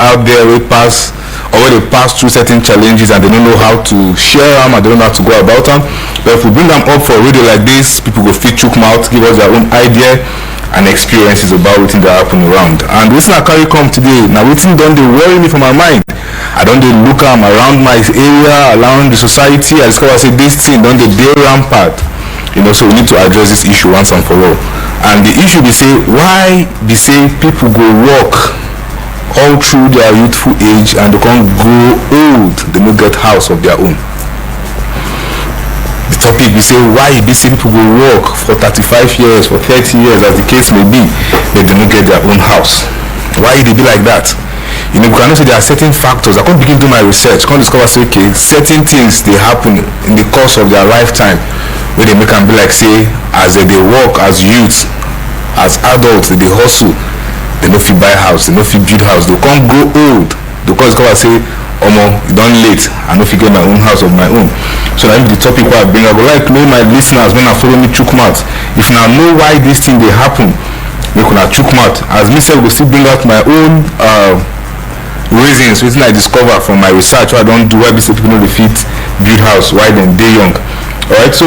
out there will pass or where they pass through certain challenges and they don't know how to share them and they don't know how to go about them. But if we bring them up for radio like this, people go fit chook mouth, give us their own idea and experiences about what they happen around. And this I carry come today. Now waiting don't they worry me for my mind. I don't they look around my area, around the society. I discover say this thing don't they rampant. So we need to address this issue once and for all. And the issue be say why be say people go work all through their youthful age and they can't grow old, they no get house of their own. The topic we say why be say people go work for 35 years, for 30 years as the case may be, but they no get their own house. Why they be like that? We cannot say there are certain factors. I can't begin to do my research, can't discover say okay, certain things they happen in the course of their lifetime where they make them be like say as they work as youths, as adults, they hustle. They no fit buy house, they no fit build house, they can't grow old. They can't discover say, Omo, you done late, I no fit get my own house of my own. So that's the topic where I bring. I would like to know my listeners when I follow me chook mouth. If now know why this thing they happen, we can chook mouth. As me say, we still bring out my own reasons, which I discover from my research. What I don't do, why people know they fit build house, why then they young. Alright, so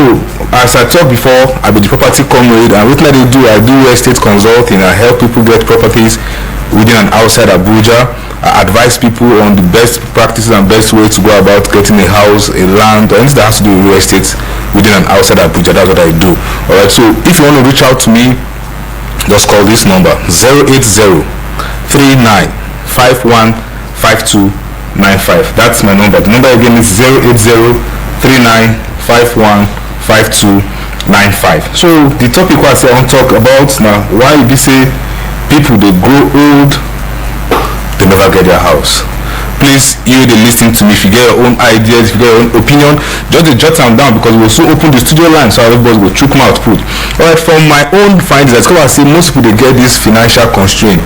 as I talked before, I be the property comrade, and what I do, I do estate consulting. I help people get properties within and outside Abuja. I advise people on the best practices and best way to go about getting a house, a land, or anything that has to do with real estate within and outside Abuja. That's what I do. Alright, so if you want to reach out to me, just call this number 080-3951-5295. That's my number. The number again is 080-3951-5295. So the topic was I want to talk about now why we say people they grow old, they never get their house. Please, you they listening to me, if you get your own ideas, if you get your own opinion, just jot them down because we'll soon open the studio line so everybody will chook mouth put. Alright, from my own findings, I say most people they get this financial constraint.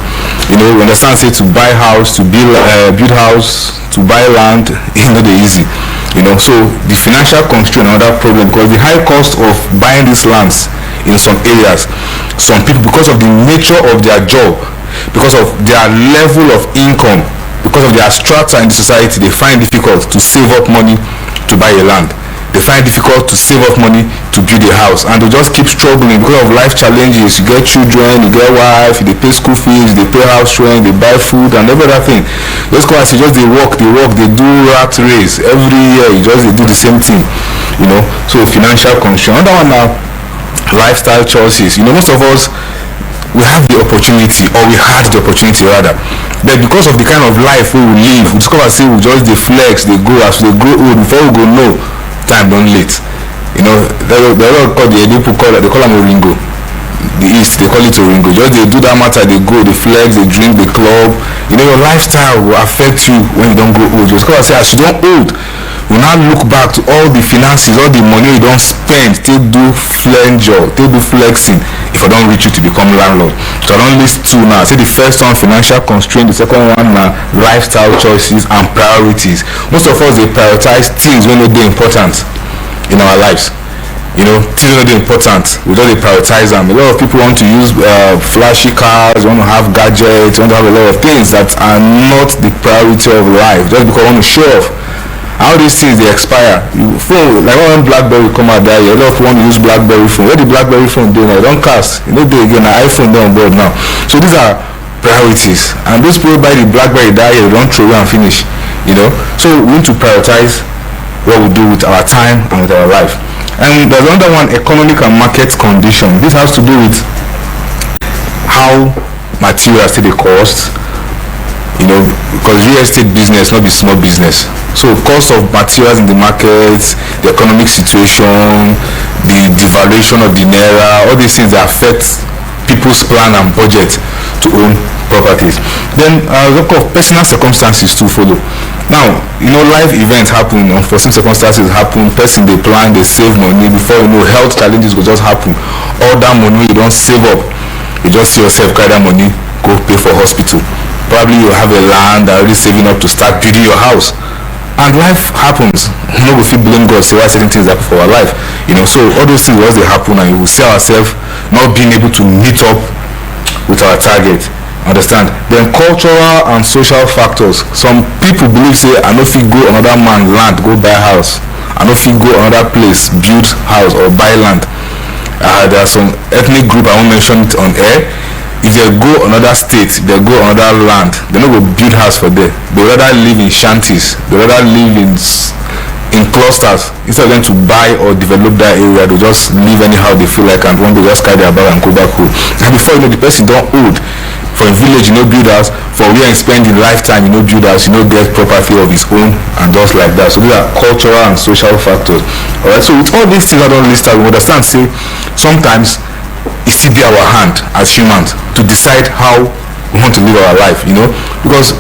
We understand say to buy house, to build house, to buy land, it's not easy. So the financial constraint another problem because the high cost of buying these lands in some areas, some people because of the nature of their job, because of their level of income, because of their strata in the society, they find difficult to save up money to buy a land. They find difficult to save up money to build a house, and they just keep struggling because of life challenges. You get children, you get wife, they pay school fees, they pay house rent, they buy food and every other thing. Just go and see, just they work, they do rat race every year. They do the same thing, So financial constraint. Another one now, lifestyle choices. Most of us we have the opportunity, or we had the opportunity rather, but because of the kind of life we live, we discover say we just they flex, they go as they grow old before we go know time don't late. They call they call them Oringo. The East they call it Oringo. Just they do that matter, they go, they flex, they drink, they club. Your lifestyle will affect you when you don't go old. You discover say as you don't old, we now look back to all the finances, all the money you don't spend, they do flanger, they do flexing. If I don't reach you to become landlord, so I don't list two now. Say the first one financial constraint, the second one now lifestyle choices and priorities. Most of us they prioritize things when they're important in our lives. Things when they're important, we don't prioritize them. A lot of people want to use flashy cars, want to have gadgets, want to have a lot of things that are not the priority of life just because I want to show off. All these things they expire. Phone like when BlackBerry come out that year, a lot of people want to use BlackBerry phone. Where the BlackBerry phone do now? Don't cast. They again an iPhone down board now. So these are priorities. And those people buy the BlackBerry that year, they don't throw away and finish. So we need to prioritize what we do with our time and with our life. And there's another one, economic and market condition. This has to do with how materials take the cost. Because real estate business not be small business. So cost of materials in the market, the economic situation, the devaluation of the naira, all these things that affect people's plan and budget to own properties. Then of course personal circumstances to follow. Now, life events happen, unforeseen circumstances happen, person they plan, they save money, before health challenges will just happen. All that money you don't save up, you just see yourself carry that money, go pay for hospital. Probably you have a land already saving up to start building your house. And life happens. We feel blame God, say why certain things happen for our life. So all those things once they happen and you will see ourselves not being able to meet up with our target. Understand? Then cultural and social factors. Some people believe say I no fit go another man land go buy house. I no fit go another place build house or buy land. There are some ethnic group I won't mention it on air. If they go another state, they go another land, they no go build house for there. They rather live in shanties. They rather live in clusters instead of them to buy or develop that area. They just live anyhow they feel like, and one day just carry their bag and go back home. And before you know, the person don't old. For a village, you know, build house. For where he spend in lifetime, you know, build house. You know, get property of his own and just like that. So these are cultural and social factors. All right. So with all these things I don't list out, we understand. Say sometimes it still be our hand as humans to decide how we want to live our life. You know, because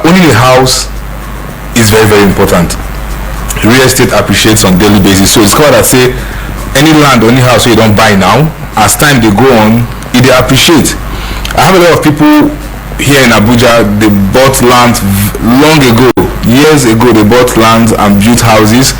owning a house is very very important. Real estate appreciates on daily basis. So it's called that say any land or any house you don't buy now, as time they go on, it they appreciate. I have a lot of people here in Abuja, they bought land long ago, years ago they bought land and built houses.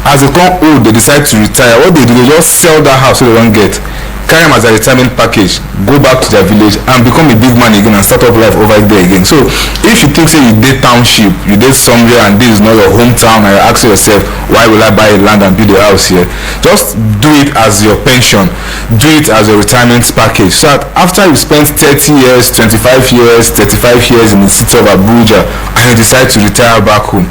As they come old, they decide to retire. What they do, they just sell that house so they don't get. Carry them as a retirement package, go back to their village and become a big man again and start up life over there again. So if you think say you did township, you did somewhere and this is not your hometown and you ask yourself, why will I buy a land and build a house here? Just do it as your pension, do it as a retirement package, so that after you spend 30 years, 25 years, 35 years in the city of Abuja and you decide to retire back home,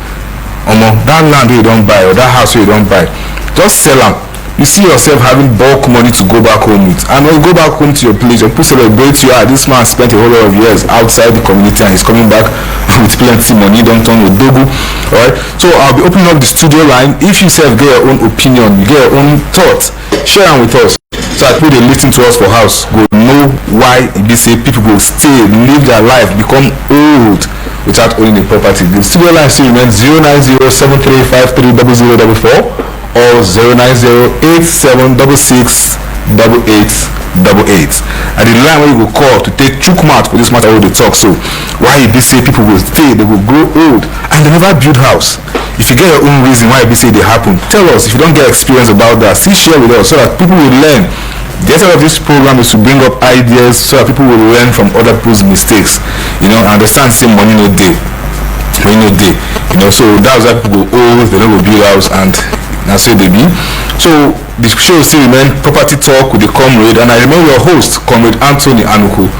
that land you don't buy or that house you don't buy, just sell them. You see yourself having bulk money to go back home with, and when you go back home to your place, your people celebrate you. This man spent a whole lot of years outside the community and he's coming back with plenty money. Don't turn with dogu. Alright, so I'll be opening up the studio line. If you self get your own opinion, you get your own thoughts, share them with us, so that people they listen to us for house go know why they say people will stay, live their life, become old without owning a property. The studio line still remains 09073530044 or 09087668888. And the line where you go call to take chook mouth for this matter where they talk. So why you be say people will stay, they will grow old and they never build house. If you get your own reason why you be say they happen, tell us. If you don't get experience about that, still share with us so that people will learn. The essence of this program is to bring up ideas so that people will learn from other people's mistakes. You know, understand say money no day. Money no day. You know, so that's why people go old, they don't go build house, and that's where they be. So the show still remain Property Talk with the Comrade, and I remember your host, Comrade Anthony Anuku.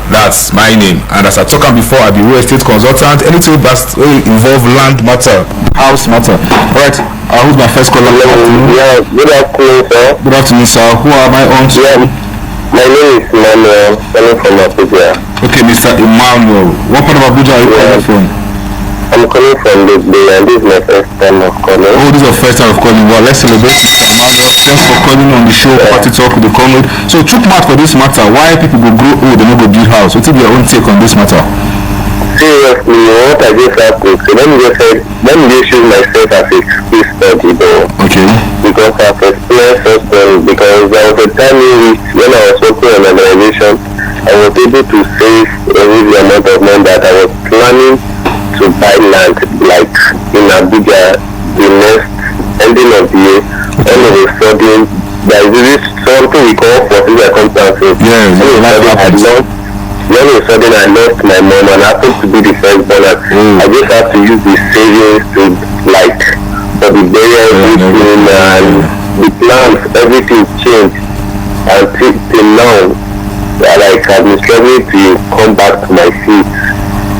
That's my name. And as I talked before, I'll be real estate consultant. Anything that involve land matter, house matter. Alright, who's my first caller? Yeah, good afternoon, sir. Good afternoon, sir. Who am I on? Yeah, my name is Emmanuel, calling from Abuja. Okay, Mr. Emmanuel. What part of Abuja are you calling from? I'm calling from the and this is my first time of calling. Oh, this is your first time of calling. Well, let's celebrate Mr. Emmanuel. Thanks for calling on the show, Property Talk with the Comrade. So, chook mouth for this matter. Why people go grow old and not go build house? What is your own take on this matter? Seriously, what I just have to say, let me just use myself as a case study though. Okay. Because I've experienced something, because there was a time in which when I was working on an organization, I was able to save a huge amount of money that I was planning to buy land, like in Abuja, the next ending of the year. All of a sudden, there is something we call for circumstances. Yeah, all of a sudden I lost my mom and I happened to be the first born. I just have to use the savings to like for the burial everything and the plans, everything changed. And till now, like I've been struggling to come back to my feet.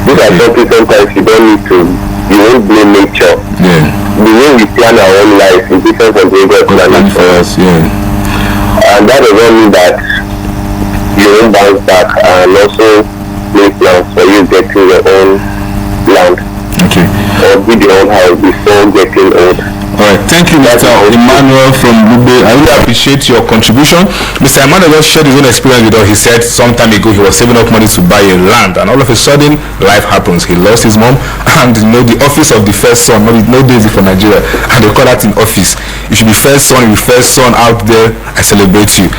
These are something sometimes you don't need to, you won't blame nature. Yeah. The way we plan our own life is different from the way God planned for us. Yeah. And that doesn't mean that you won't bounce back and also make plans for you getting your own land. Okay. Or build your own house before getting old. Alright, thank you, Mr. Emmanuel from Lube. I really appreciate your contribution. Mr. Emmanuel just shared his own experience with us. He said some time ago he was saving up money to buy a land, and all of a sudden life happens. He lost his mom, and you know the office of the first son, no daisy for Nigeria, and they call that in office. You should be first son, out there. I celebrate you.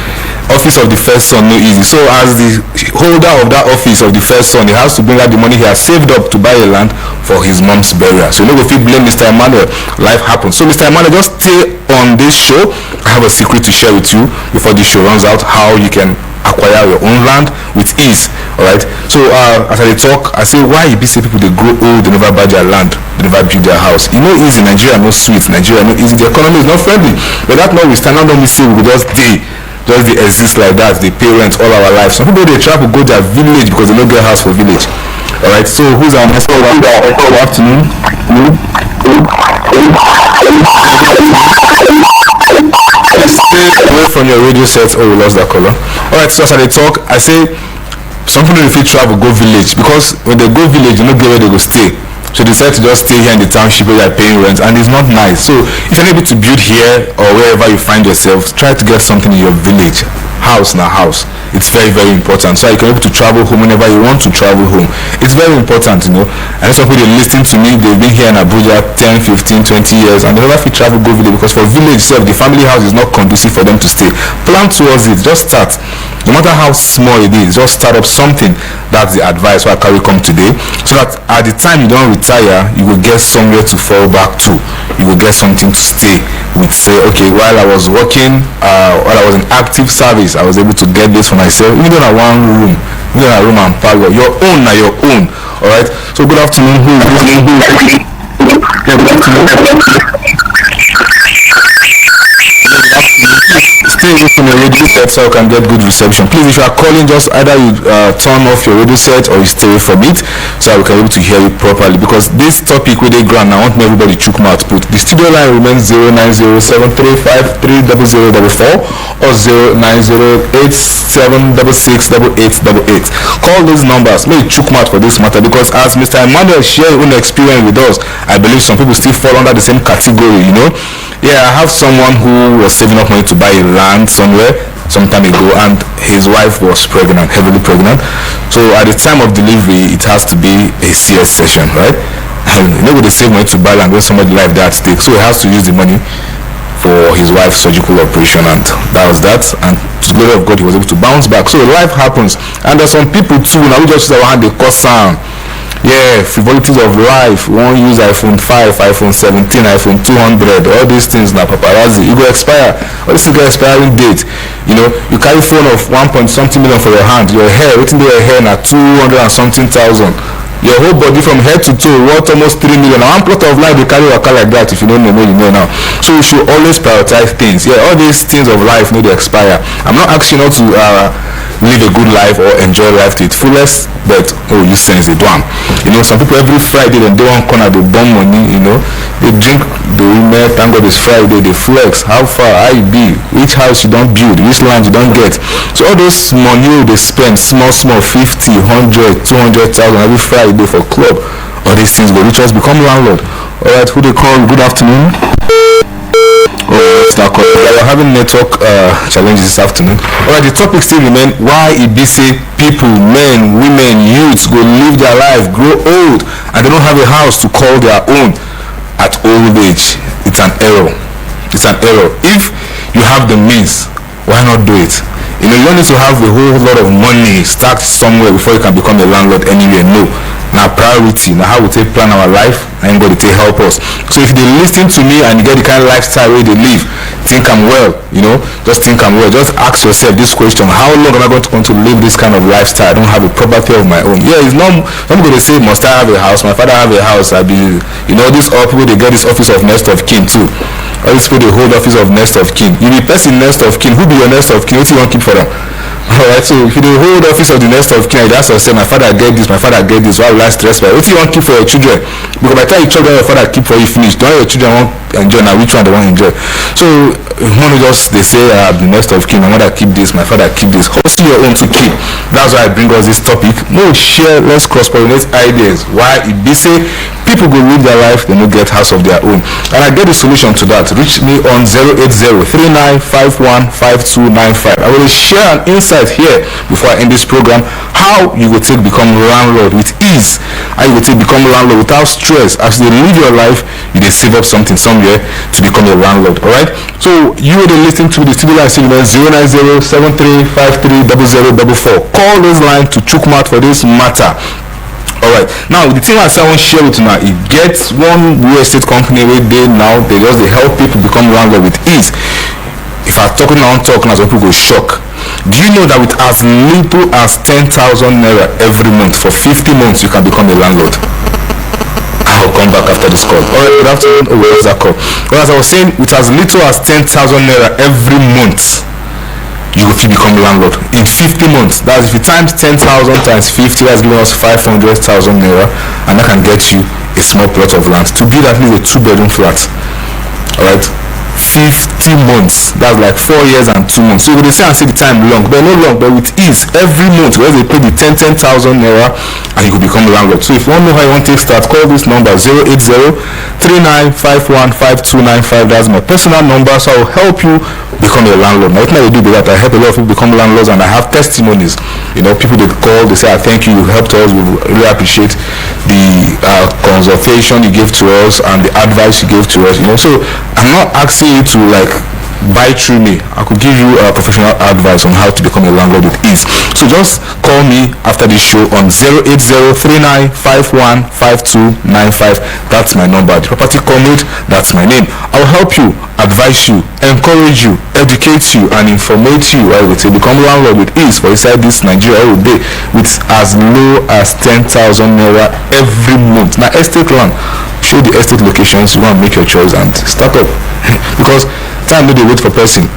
Office of the first son, no easy. So as the holder of that office of the first son, he has to bring out the money he has saved up to buy a land for his mom's burial. So you know if you blame Mr. Emmanuel, life happens. So Mr. Emmanuel, just stay on this show. I have a secret to share with you before this show runs out, how you can acquire your own land with ease. All right. So as I talk, I say why you be say people they grow old, they never buy their land, they never build their house. You know, easy. Nigeria no sweet. Nigeria no easy. The economy is not friendly. But that notwithstanding, not only say we just they exist like that. They pay rent all our life. Some people they travel go their village because they don't get house for village. All right. So who's our next caller? Good afternoon. Stay away from your radio set. Oh, we lost that caller. Alright, so as I talk, I say some people if you travel go village because when they go village, you don't get where they go stay. So they decide to just stay here in the township where they're paying rent, and it's not nice. So if you're able to build here or wherever you find yourself, try to get something in your village. House now house. It's very, very important. So you can be able to travel home whenever you want to travel home. It's very important, you know. And some people they listen to me, they've been here in Abuja 10, 15, 20 years and they never feel travel go village because for village itself, the family house is not conducive for them to stay. Plan towards it, just start. No matter how small it is, just start up something. That's the advice why I carry come today. So that at the time you don't retire, you will get somewhere to fall back to. You will get something to stay with. Say, okay, while I was working, while I was in active service, I was able to get this for myself. Even though I one room, even a room and parlor, your own now your own. Alright. So good afternoon. Who is this? Yeah, good afternoon. Stay away from your radio set so you can get good reception. Please, if you are calling, just either you turn off your radio set or you stay away from it so we can be able to hear you properly. Because this topic with the ground, I want everybody to chook mouth put. The studio line remains 09073530044 or 09087668888. Call those numbers. Make chook mouth for this matter because as Mr. Emmanuel shared his own experience with us, I believe some people still fall under the same category, you know. Yeah, I have someone who was saving up money to buy a land somewhere some time ago and his wife was pregnant, heavily pregnant. So at the time of delivery, it has to be a CS session, right? And you know, they save money to buy land when somebody life that stake. So he has to use the money for his wife's surgical operation and that was that. And to the glory of God, he was able to bounce back. So life happens. And there's some people too, now we just use our hand, they cause sound. Yeah, frivolities of life. We won't use iPhone 5, iPhone 17, iPhone 200, all these things now paparazzi. You go expire. All this is go expiring date. You know, you carry phone of 1 point something million for your hand. Your hair, waiting there your hair now 200 and something thousand. Your whole body from head to toe worth almost 3 million. Now one plot of land they carry a car like that if you don't know, you know now. So you should always prioritize things. Yeah, all these things of life they expire. I'm not asking you not to live a good life or enjoy life to its fullest, but oh, you sense it one. You know, some people every Friday they one corner they burn money, you know, they drink the women, thank God it's Friday, they flex, how far I be, which house you don't build, which land you don't get. So all those money they spend small 50, 100, 200,000 every Friday for club, all these things go rich us become landlord. Alright, who they call? Good afternoon. Oh, it's not called. We're having network challenges this afternoon. Alright, the topic still remain why it be say people, men, women, youths go live their life, grow old, and they don't have a house to call their own at old age. It's an error. It's an error. If you have the means, why not do it? You know, you don't need to have a whole lot of money stacked somewhere before you can become a landlord anywhere. No. Now priority, now how we take plan our life, and God to help us. So if they listen to me and you get the kind of lifestyle where they live, think I'm well, you know, just think I'm well. Just ask yourself this question: how long am I going to want to live this kind of lifestyle? I don't have a property of my own. Yeah, it's not. Some people they say, must I have a house? My father have a house. I be, you know, these all people they get this office of next of kin too. All these people they hold office of next of kin. You be person next of kin. Who be your next of kin? What you want to keep for them? Alright, so if you don't hold office of the next of kin, that's what I say, my father get this, my father get this, why will I stress by what you want to keep for your children? Because by the time your children your father keep for you finish, don't your children want enjoy now, which one they want enjoy? So one just they say the next of kin, my mother keep this, my father keep this. Hustle your own to keep. That's why I bring us this topic. No share, let's cross pollinate ideas. Why it be say people go live their life, they don't get house of their own. And I get the solution to that. Reach me on 08039515295. I will share an insight here before I end this program how you will take become landlord with ease, how you will take become landlord without stress. As you live your life, you will save up something somewhere to become a landlord. Alright, so you will listen to the studio line signal 09073530044. Call this line to chook mouth for this matter. Alright, now the thing I want to share with you now, it gets one real estate company where they help people become landlord with ease. If I'm talking now, some people go shock. Do you know that with as little as 10,000 naira every month for 50 months, you can become a landlord? I'll come back after this call. Alright, good afternoon. Oh, where's that call? Well, as I was saying, with as little as 10,000 naira every month, you will become a landlord in 50 months. That's if you times 10,000 times 50, that's giving us 500,000 naira, and that can get you a small plot of land to build at least a 2-bedroom flat. Alright, 50 months, that's like 4 years and 2 months. So they say and say the time long, but not long, but with ease. Every month, where they pay the 10,000 naira, and you could become a landlord. So if you want to know how you want to start, call this number 080-3951-5295. That's my personal number, so I'll help you become a landlord. Now, what I do that, I help a lot of people become landlords, and I have testimonies. You know, people they call, they say, thank you, you helped us, we really appreciate the consultation you gave to us and the advice you gave to us. You know, so I'm not asking you to like buy through me. I could give you professional advice on how to become a landlord with ease. So just call me after this show on 080-3951-5295. That's my number. The Property Comrade, that's my name. I'll help you, advise you, encourage you, educate you, and informate you. I would say become a landlord with ease for inside this Nigeria every day with as low as 10,000 naira every month. Now, estate land, show the estate locations, you want to make your choice and start up. Because time no dey wait for person.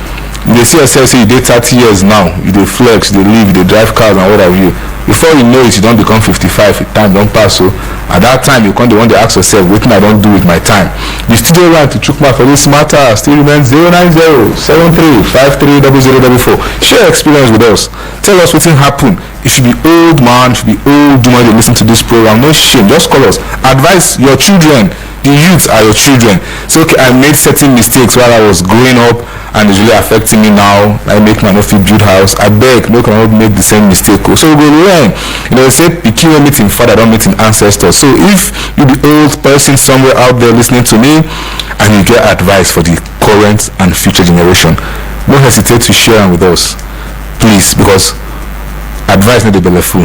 They see yourself say you dey 30 years now, you dey flex, you dey live, you dey drive cars and what have you. Before you know it, you don become 55, time don pass. So at that time, you come dey want to ask yourself, wetin I don do with my time? The studio line to chook mouth for this matter still remains 090-7353-0044. Share your experience with us. Tell us wetin happen. If you be old man, if you be old woman, you listen to this program, no shame, just call us. Advise your children. The youth are your children. So okay, I made certain mistakes while I was growing up, and it's really affecting me now. I make my no fit build house. I beg, no can not make the same mistake. So we go learn. You know, they say pikin wey meet him father don't meet him ancestors. So if you the old person somewhere out there listening to me, and you get advice for the current and future generation, don't hesitate to share them with us, please, because advice not the belleful.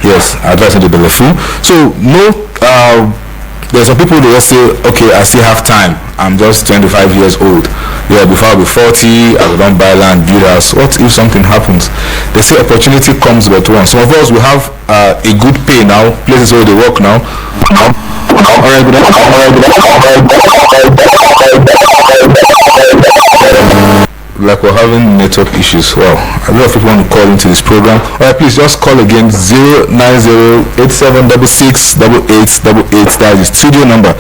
Yes, advice not the belleful. So no. There's some people they just say, okay, I still have time. I'm just 25 years old. Yeah, before I'll be 40, I will not buy land, build house. What if something happens? They say opportunity comes but once. Some of us will have a good pay now, places where they work now. Alright, good like we're having network issues. Wow, a lot of people want to call into this program. Alright, please just call again 090-8766-8888. That is the studio number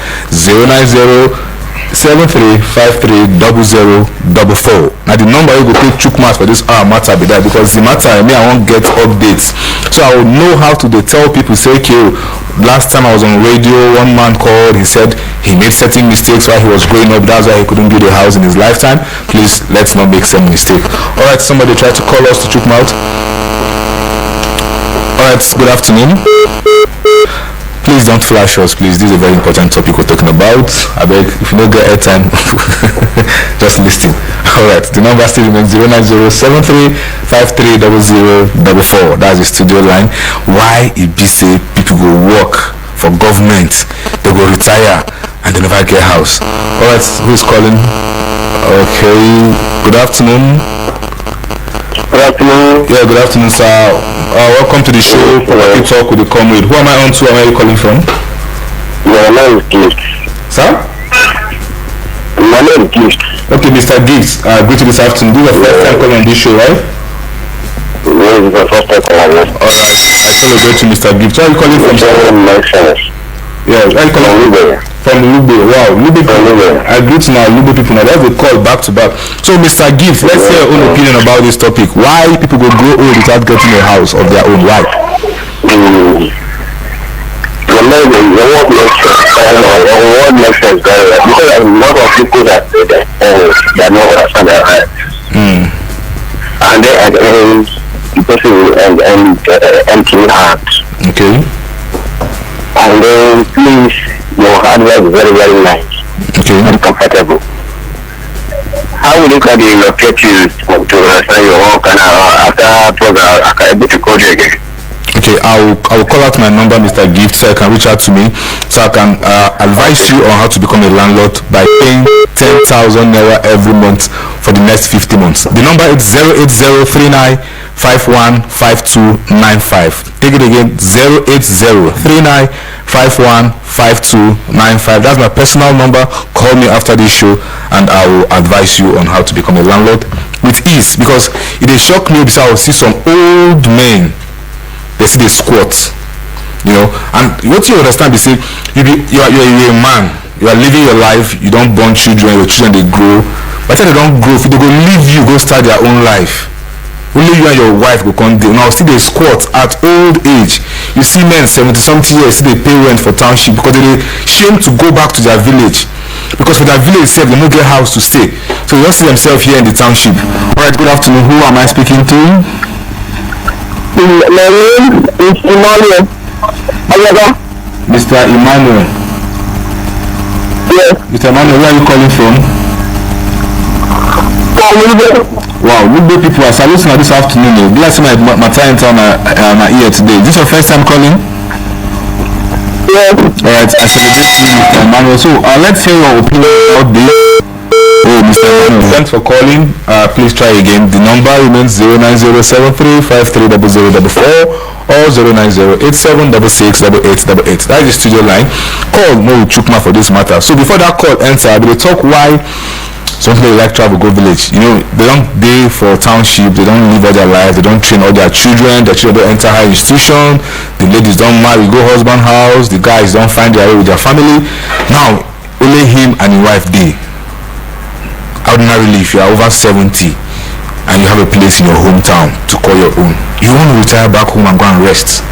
090-7353-0044. Now the number you go take chook mouth for this hour matter be that, because the matter I won't get updates. So I will know how to tell people, say, okay, last time I was on radio, one man called, he said he made certain mistakes while he was growing up, that's why he couldn't build a house in his lifetime. Please, let's not make same mistake. Alright, somebody try to call us to chook mouth. Alright, good afternoon. Please don't flash us, please. This is a very important topic we're talking about. I beg, if you don't get airtime, just listen. Alright, the number still remains 090-7353-0044. That's the studio line. Why it be say people go work for government, they go retire, and they never get house? Alright, who's calling? Okay, good afternoon. Good afternoon. Yeah, good afternoon, sir. Welcome to the show, Property Talk with the Comrade. Who am I on to? Where are you calling from? My name is Gift. Sir? My name is Gift. Okay, Mr. Gibbs, greet you this afternoon. This is your first time calling on this show, right? This is my first time calling. Alright, I celebrate you, Mr. Gibbs. Where are you calling from, sir? Yeah, where are you calling from? From Lube. Wow, Lube people. I greet now Lube people now. That's a call back to back. So, Mr. Gibbs, let's hear your own opinion about this topic. Why people go grow old without getting a house of their own? Why? The word makes sense very well, because there are a lot of people that don't understand their rights. And then at the end, the person will end empty hands. Okay. And then please, your hardware is very, very nice. Okay. And comfortable. How will you can relocate you to understand your work, and after program I can able to call you again? Okay, I will call out my number, Mr. Gift, so you can reach out to me so I can advise you on how to become a landlord by paying 10,000 naira every month for the next 50 months. The number is 08039515295. Take it again, 08039515295. That's my personal number. Call me after this show and I will advise you on how to become a landlord with ease, because it is shock me because I will see some old men, they see they squat, and what you understand is, you're a man, you are living your life, you don't born children, your children they grow, but then they don't grow, if they go leave you, go start their own life, only you and your wife go come there. Now still they squat at old age. You see men 70-something years, still they pay rent for township because they shame to go back to their village, because for their village itself they don't get house to stay, so they don't see themselves here in the township. All right, good afternoon. Who am I speaking to? My name is Emmanuel. Mr. Emmanuel. Yes. Mr. Emmanuel, where are you calling from? Wow, good day people. I salute you this afternoon. Bless my time my ear today. Is this your first time calling? Yes. Alright, I celebrate you, Mr. Emmanuel. So let's hear your opinion about this. Oh, Mr. Emmanuel, thanks for calling. Please try again. The number remains 09073530044 or 09087668888. That is the studio line. Call Mo Chukma for this matter. So before that call ends, I will talk why some people like travel go village. They don't pay for township, they don't live all their life, they don't train all their children don't enter high institution, the ladies don't marry, go husband house, the guys don't find their way with their family. Now only him and his wife dey. Ordinarily, if you are over 70 and you have a place in your hometown to call your own, you want to retire back home and go and rest.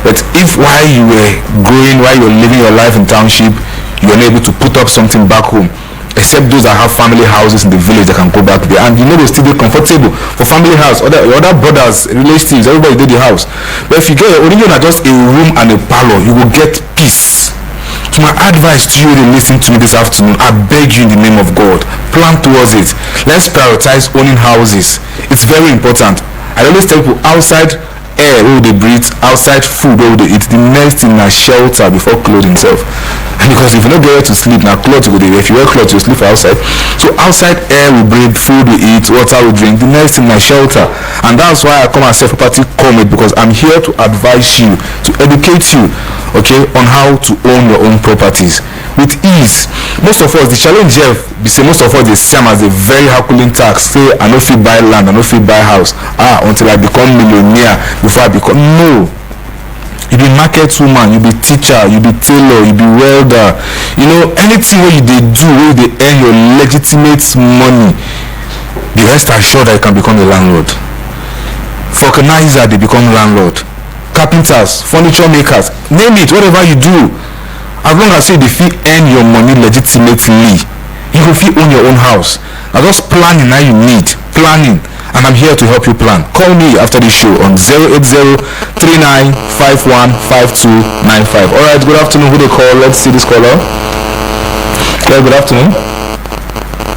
But if while you were growing, while you're living your life in township, you're unable to put up something back home, except those that have family houses in the village that can go back there, and they still be comfortable for family house, your other brothers, relatives, everybody did the house. But if you get your original just a room and a parlor, you will get peace. So my advice to you to listen to me this afternoon, I beg you in the name of God, plan towards it. Let's prioritize owning houses. It's very important. I always tell people, outside air where they breathe, outside food where they eat, the next thing is shelter before clothing itself. Because if you don't get where to sleep, now clothes will be there. If you wear clothes, you sleep outside. So outside air we breathe, food we eat, water we drink. The next thing is shelter. And that's why I come and say property COMRADE, because I'm here to advise you, to educate you, okay, on how to own your own properties with ease. Most of us, the challenge here, most of us they see them as a very Herculean task. Say I no fit buy land, I no fit buy house. Until I become millionaire, before I become. No. You be market woman, you be teacher, you be tailor, you be welder. Anything where you they do, where they earn your legitimate money, be rest assured that you can become a landlord. Vulcanizer, they become landlord. Carpenters, furniture makers, name it, whatever you do, as long as you feel earn your money legitimately, you will feel own your own house. Now just planning now you need planning, and I'm here to help you plan. Call me after the show on 08039515295. Alright, good afternoon. Who they call? Let's see this caller. Yeah, good afternoon.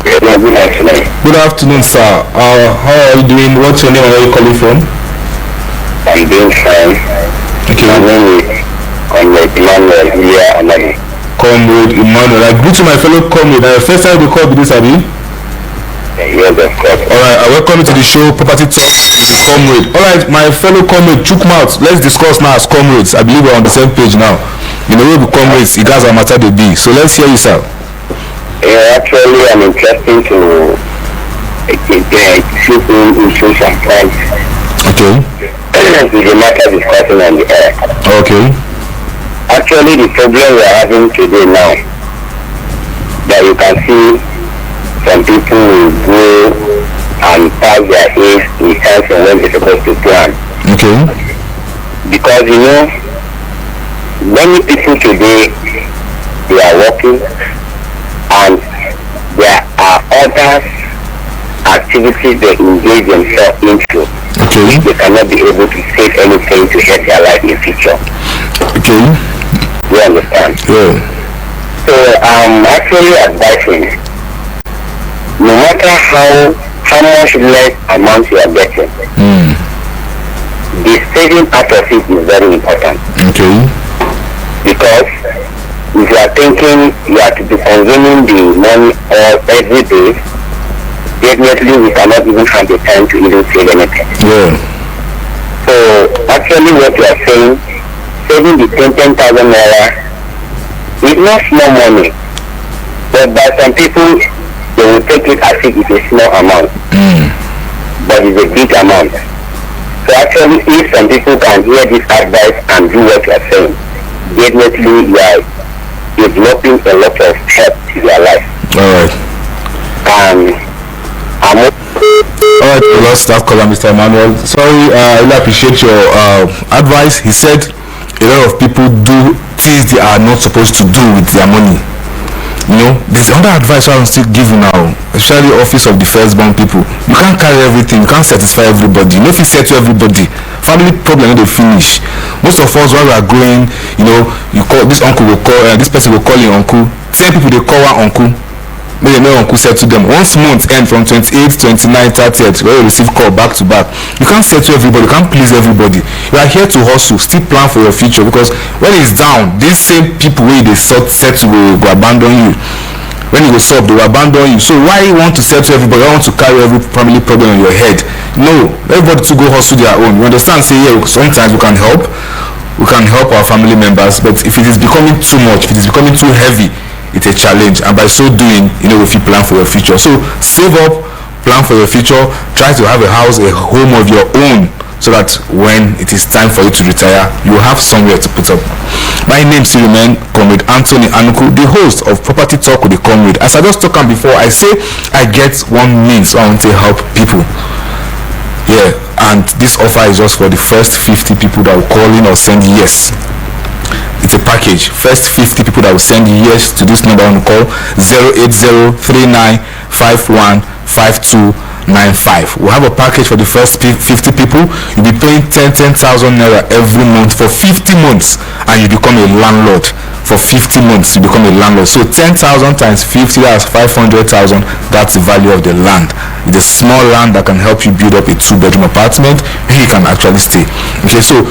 Good afternoon. Good afternoon, sir. How are you doing? What's your name and where are you calling from? I'm doing fine. Okay. My name is COMRADE Emmanuel. COMRADE Emmanuel. I greet to my fellow COMRADE. First time you call me this, Abi? Yes, of course. Alright, I welcome you to the show, Property Talk, COMRADE. Alright, my fellow COMRADE, Chukmouth, let's discuss now as comrades. I believe we're on the same page now. You know, we're comrades, you guys are matter they be. So let's hear you, sir. Yeah, actually, I'm interested to issue some points. Okay. With the matter discussing on the air. Okay. Actually, the problem we're having today now, that you can see some people will go and pass their age in terms of when they're supposed to plan. Okay. Because many people today, they are working and there are other activities they engage themselves into. Okay. They cannot be able to save anything to help their life in the future. Okay. You understand? Yeah. So I'm actually advising, no matter how much less amount you are getting, the saving part of it is very important. Okay. Because if you are thinking you are to be consuming the money every day, definitely we cannot even have the time to even save anything. Yeah. So actually what you are saying, saving the 10,000 naira is not small money. But by some people, they will take it as if it's a small amount. But it's a big amount. So actually, if some people can hear this advice and do what you are saying, definitely you are developing a lot of help to your life. Alright. Alright, we lost that caller, Mr. Emmanuel. Sorry, I really appreciate your advice. He said a lot of people do things they are not supposed to do with their money. You know, there's other advice I will still give you now, especially office of the firstborn people. You can't carry everything, you can't satisfy everybody. You know, if you say to everybody, family problem they finish. Most of us while we are growing, you know, you call this uncle will call, this person will call your uncle. 10 people they call one uncle. Maybe no uncle said to them once month end from 28th, 29th, 30th, where you receive call back to back. You can't say to everybody, you can't please everybody. You are here to hustle, still plan for your future, because when it's down, these same people where they set to go abandon you. When you go solve, they will abandon you. So why you want to say to everybody, I want to carry every family problem on your head? No, everybody to go hustle their own. You understand? Say yeah, sometimes we can help our family members, but if it is becoming too much, if it is becoming too heavy, it's a challenge, and by so doing, you know, if you plan for your future, so save up, plan for your future, try to have a house, a home of your own, so that when it is time for you to retire, you have somewhere to put up. My name still remains Comrade Anthony Anuku, the host of Property Talk with the Comrade. As I just talked before, I say I get one means, so I want to help people. Yeah, and this offer is just for the first 50 people that will call in or send yes. It's a package. First 50 people that will send yes to this number on the call, 08039515295. We'll have a package for the first 50 people. You'll be paying 10,000 naira every month for 50 months, and you become a landlord. For 50 months, you become a landlord. So 10,000 times 50, that's 500,000. That's the value of the land. It's a small land that can help you build up a 2-bedroom apartment where you can actually stay. Okay, so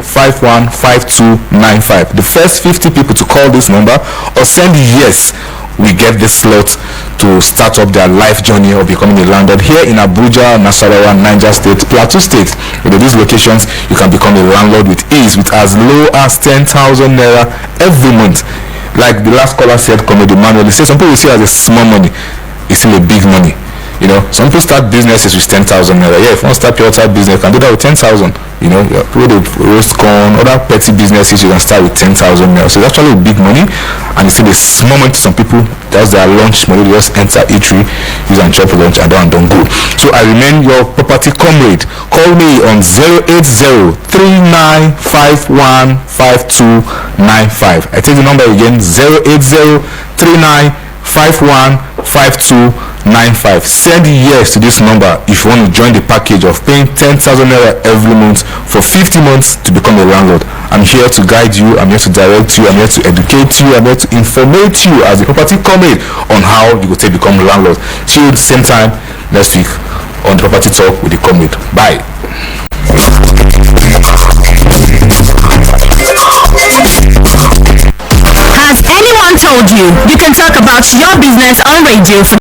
08039515295. The first 50 people to call this number or send yes, we get this slot to start up their life journey of becoming a landlord here in Abuja, Nasarawa, Niger State, Plateau State. With these locations, you can become a landlord with ease, with as low as 10,000 naira every month. Like the last caller said, Comrade Emmanuel, he said some people see it as a small money, it's still a big money. You know, some people start businesses with 10,000 naira. Yeah, if you want to start your outside business, you can do that with 10,000. You know, people they roast corn, other petty businesses, you can start with 10,000 naira. So it's actually a big money, and it's still a small money to some people. That's their lunch money. They just enter eatery, use and chop lunch, and don't go. So I remain your property comrade. Call me on 08039515295. I take the number again, 08039515295. Send yes to this number if you want to join the package of paying 10,000 naira every month for 50 months to become a landlord. I'm here to guide you, I'm here to direct you, I'm here to educate you, I'm here to informate you as a property comrade on how you could become a landlord. See you at the same time next week on Property Talk with the Comrade. Bye. Has anyone told you you can talk about your business on radio for